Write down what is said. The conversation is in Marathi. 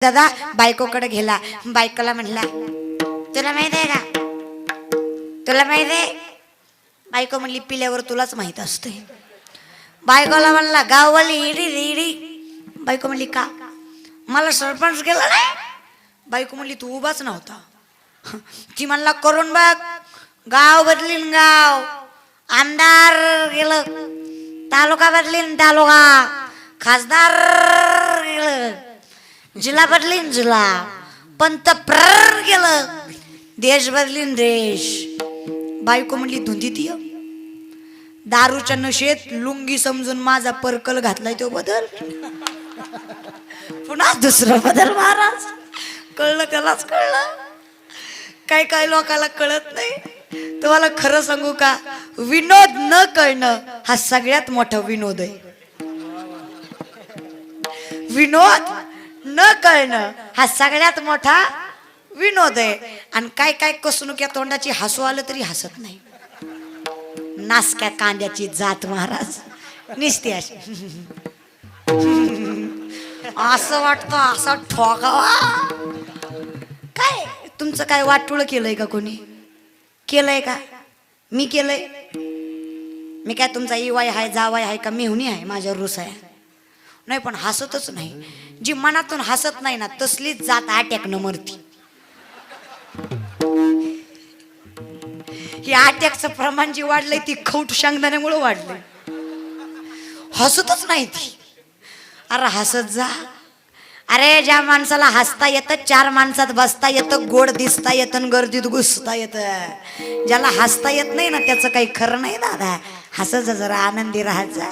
दादा बायकोकडे गेला, बायकोला म्हणला तुला माहित आहे का, तुला माहित आहे? बायको म्हणली पिल्यावर तुलाच माहित असते. बायकोला म्हणला गाववाली इडी इडी. बायको म्हणली का, मला सरपंच केला नाही. बायको म्हणली तू उभाच नव्हता. ती म्हणला करून बघ, गाव बदलीन गाव, आमदार गेलं, तालुका बदलीन तालुका, खासदार गेलं, जिल्हा बदलीन जिल्हा, पंतप्रधान गेलं, देश बदलीन देश. बायको म्हणली धुंदी ती दारूच्या नशेत लुंगी समजून माझा पर्कल घातलाय तो बदल. पुन्हा दुसरं बदल. महाराज कळलं, त्यालाच कळलं. काय काय लोकांना कळत नाही. तुम्हाला खरं सांगू का, विनोद न कळणं हा सगळ्यात मोठा विनोद आहे. विनोद न कळणं हा सगळ्यात मोठा विनोद आहे. आणि काय काय कसणुक्या तोंडाची हसू आलं तरी हसत नाही. नासक्या कांद्याची जात महाराज निसते अशी. असं वाटतं असं ठोकावा. काय तुमचं काय वाटुळ केलंय का, कोणी केलंय का? मी केलंय? मी काय तुमचा इवाय आहे, जावाय आहे का मेहुणी आहे? माझ्यावर रुस आहे नाही, पण हसतच नाही. जी मनातून हसत नाही ना तसलीच जात अटॅकनं मरती. ही अटॅकचं प्रमाण जी वाढलंय ती खवट शेंगदाण्यामुळे वाढलंय. हसतच नाही ती. अरे हसत जा. अरे ज्या माणसाला हसता येतं, चार माणसात बसता येतं, गोड दिसता येतं, गर्दीत घुसता येतं. ज्याला हसता येत नाही ना त्याचं काही खरं नाही दादा. हसत जरा, आनंदी राहत जा.